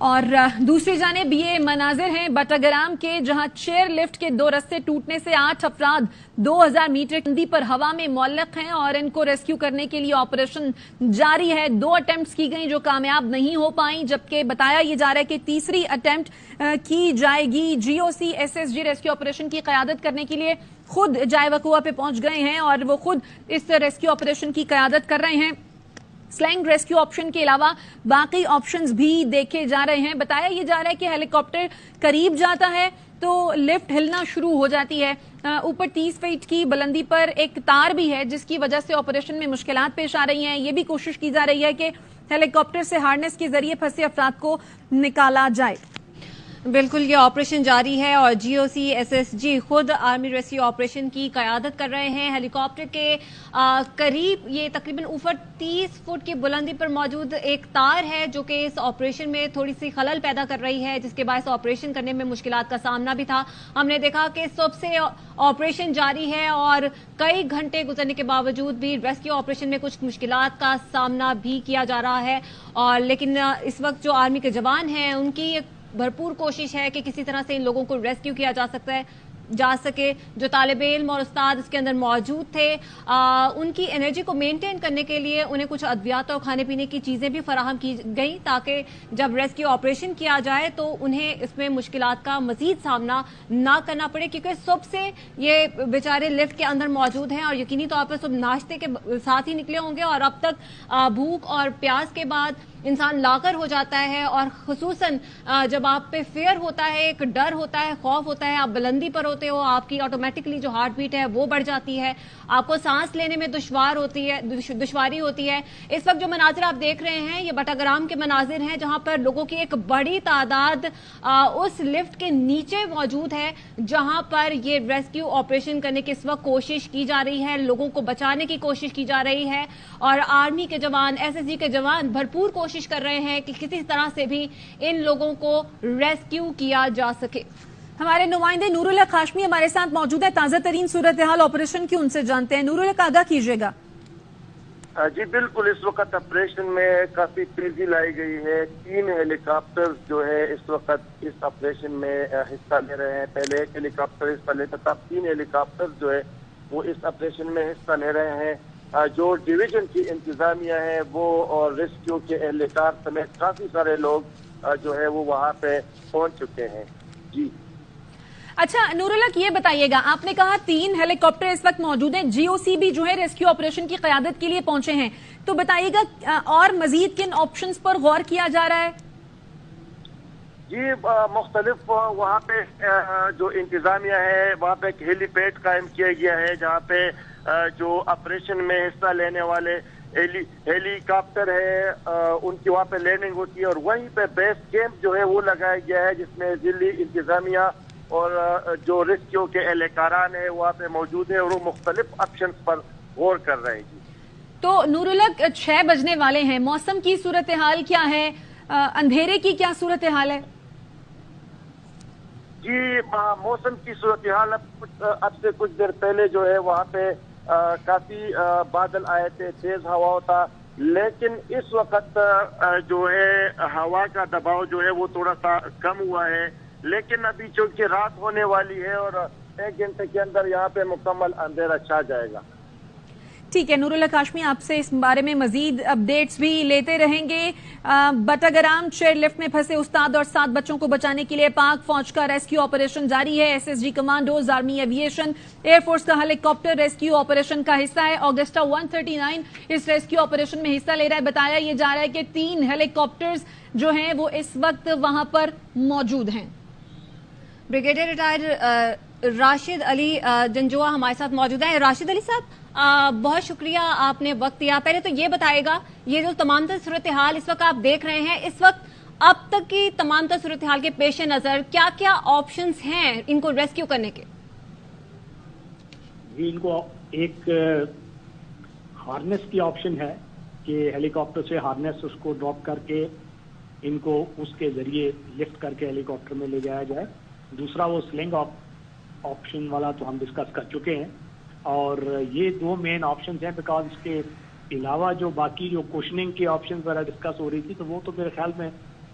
اور دوسری جانب یہ مناظر ہیں بٹاگرام کے، جہاں چیئر لفٹ کے 2 رستے ٹوٹنے سے 8 افراد 2000 میٹر بلندی پر ہوا میں معلق ہیں اور ان کو ریسکیو کرنے کے لیے آپریشن جاری ہے۔ 2 اٹیمپٹس کی گئیں جو کامیاب نہیں ہو پائیں، جبکہ بتایا یہ جا رہا ہے کہ تیسری اٹیمپٹ کی جائے گی۔ GOC SSG ریسکیو آپریشن کی قیادت کرنے کے لیے خود جائے وقوع پہ پہنچ گئے ہیں اور وہ خود اس ریسکیو آپریشن کی قیادت کر رہے ہیں۔ سلنگ ریسکیو آپشن کے علاوہ باقی آپشنز بھی دیکھے جا رہے ہیں۔ بتایا یہ جا رہا ہے کہ ہیلی کاپٹر قریب جاتا ہے تو لفٹ ہلنا شروع ہو جاتی ہے۔ اوپر 30 فٹ کی بلندی پر ایک تار بھی ہے جس کی وجہ سے آپریشن میں مشکلات پیش آ رہی ہیں۔ یہ بھی کوشش کی جا رہی ہے کہ ہیلی کاپٹر سے ہارنس کے ذریعے پھنسے افراد کو نکالا جائے۔ بالکل، یہ آپریشن جاری ہے اور GOC SSG خود آرمی ریسکیو آپریشن کی قیادت کر رہے ہیں۔ ہیلی کاپٹر کے قریب یہ تقریباً اوپر 30 فٹ کی بلندی پر موجود ایک تار ہے جو کہ اس آپریشن میں تھوڑی سی خلل پیدا کر رہی ہے، جس کے باعث آپریشن کرنے میں مشکلات کا سامنا بھی تھا۔ ہم نے دیکھا کہ صبح سے آپریشن جاری ہے اور کئی گھنٹے گزرنے کے باوجود بھی ریسکیو آپریشن میں کچھ مشکلات کا سامنا بھی کیا جا رہا ہے، اور لیکن اس وقت جو آرمی کے جوان ہیں ان کی بھرپور کوشش ہے کہ کسی طرح سے ان لوگوں کو ریسکیو کیا جا سکے۔ جو طالب علم اور استاد اس کے اندر موجود تھے، ان کی انرجی کو مینٹین کرنے کے لیے انہیں کچھ ادویات اور کھانے پینے کی چیزیں بھی فراہم کی گئیں تاکہ جب ریسکیو آپریشن کیا جائے تو انہیں اس میں مشکلات کا مزید سامنا نہ کرنا پڑے، کیونکہ صبح سے یہ بیچارے لفٹ کے اندر موجود ہیں اور یقینی طور پر صبح ناشتے کے ساتھ ہی نکلے ہوں گے، اور اب تک بھوک اور پیاس کے بعد انسان لاغر ہو جاتا ہے، اور خصوصاً جب آپ پہ فیئر ہوتا ہے، ایک ڈر ہوتا ہے، خوف ہوتا ہے، آپ بلندی پر ہوتے ہو، آپ کی آٹومیٹکلی جو ہارٹ بیٹ ہے وہ بڑھ جاتی ہے، آپ کو سانس لینے میں دشواری ہوتی ہے۔ اس وقت جو مناظر آپ دیکھ رہے ہیں یہ بٹاگرام کے مناظر ہیں، جہاں پر لوگوں کی ایک بڑی تعداد اس لفٹ کے نیچے موجود ہے جہاں پر یہ ریسکیو آپریشن کرنے کی اس وقت کوشش کی جا رہی ہے، لوگوں کو بچانے کی کوشش کی جا رہی ہے، اور آرمی کے جوان، SSG کے جوان بھرپور کوشش کر رہے ہیں کہ کسی طرح سے بھی ان لوگوں کو ریسکیو کیا جا سکے۔ ہمارے نمائندے نور الحق ہاشمی ہمارے ساتھ موجود ہے، تازہ ترین صورتحال آپریشن کی ان سے جانتے ہیں۔ نور الحق، آگاہ کیجیے گا۔ جی بالکل، اس وقت آپریشن میں کافی تیزی لائی گئی ہے۔ 3 ہیلی کاپٹر جو ہے اس وقت اس آپریشن میں حصہ لے رہے ہیں۔ پہلے ایک ہیلی کاپٹر حصہ لیتا تھا، 3 ہیلی کاپٹر جو ہے وہ اس آپریشن میں حصہ لے رہے ہیں۔ جو ڈویژن کی انتظامیہ ہے وہ اور ریسکیو کے اہلکار سمیت کافی سارے لوگ جو ہے وہ وہاں پہ پہنچ چکے ہیں۔ جی اچھا نور الحق، یہ بتائیے گا، آپ نے کہا 3 ہیلی کاپٹر اس وقت موجود ہیں، GOC بھی جو ہے ریسکیو آپریشن کی قیادت کے لیے پہنچے ہیں، تو بتائیے گا اور مزید کن آپشنز پر غور کیا جا رہا ہے؟ جی مختلف وہاں پہ جو انتظامیہ ہے وہاں پہ ایک ہیلی پیڈ قائم کیا گیا ہے جہاں پہ جو آپریشن میں حصہ لینے والے ہیلی کاپٹر ہے ان کی وہاں پہ لینڈنگ ہوتی ہے، اور وہیں پہ بیس کیمپ جو ہے وہ لگایا گیا ہے جس میں ضلعی انتظامیہ اور جو ریسکیو کے اہلکاران ہیں وہاں پہ موجود ہیں اور وہ مختلف آپشنز پر غور کر رہے ہیں۔ تو نور الحق 6 بجنے والے ہیں، موسم کی صورتحال کیا ہے؟ اندھیرے کی کیا صورتحال ہے؟ جی موسم کی صورتحال اب سے کچھ دیر پہلے جو ہے وہاں پہ کافی بادل آئے تھے، تیز ہوا تھا، لیکن اس وقت جو ہے ہوا کا دباؤ جو ہے وہ تھوڑا سا کم ہوا ہے، لیکن ابھی چونکہ رات ہونے والی ہے اور 1 گھنٹے کے اندر یہاں پہ مکمل اندھیرا چھا جائے گا۔ ٹھیک ہے نور الحق ہاشمی، آپ سے اس بارے میں مزید اپڈیٹس بھی لیتے رہیں گے۔ بٹاگرام چیئر لفٹ میں پھنسے استاد اور 7 بچوں کو بچانے کے لیے پاک فوج کا ریسکیو آپریشن جاری ہے۔ SSG commandos, army aviation, air force کا ہیلی کاپٹر ریسکیو آپریشن کا حصہ ہے۔ آگسٹا 139 اس ریسکیو آپریشن میں حصہ لے رہا ہے۔ بتایا یہ جا رہا ہے کہ 3 ہیلی کاپٹرز جو ہیں وہ اس وقت وہاں پر موجود ہیں۔ بریگیڈیئر ریٹائر راشد علی جنجوعہ ہمارے ساتھ موجود ہیں۔ راشد علی صاحب، بہت شکریہ آپ نے وقت دیا۔ پہلے تو یہ بتائے گا، یہ جو تمام تر صورتحال اس وقت آپ دیکھ رہے ہیں، اس وقت اب تک کی تمام تر صورتحال کے پیش نظر کیا کیا آپشنز ہیں ان کو ریسکیو کرنے کے؟ جی ان کو ایک ہارنس کی آپشن ہے کہ ہیلی کاپٹر سے ہارنس اس کو ڈراپ کر کے ان کو اس کے ذریعے لفٹ کر کے ہیلی کاپٹر میں لے جایا جائے۔ دوسرا وہ سلنگ آپشن والا تو ہم ڈسکس کر چکے ہیں، اور یہ 2 مین آپشنز ہیں، بیکاز اس کے علاوہ جو باقی جو کوشننگ کی آپشنز وغیرہ ڈسکس ہو رہی تھی تو وہ تو میرے خیال میں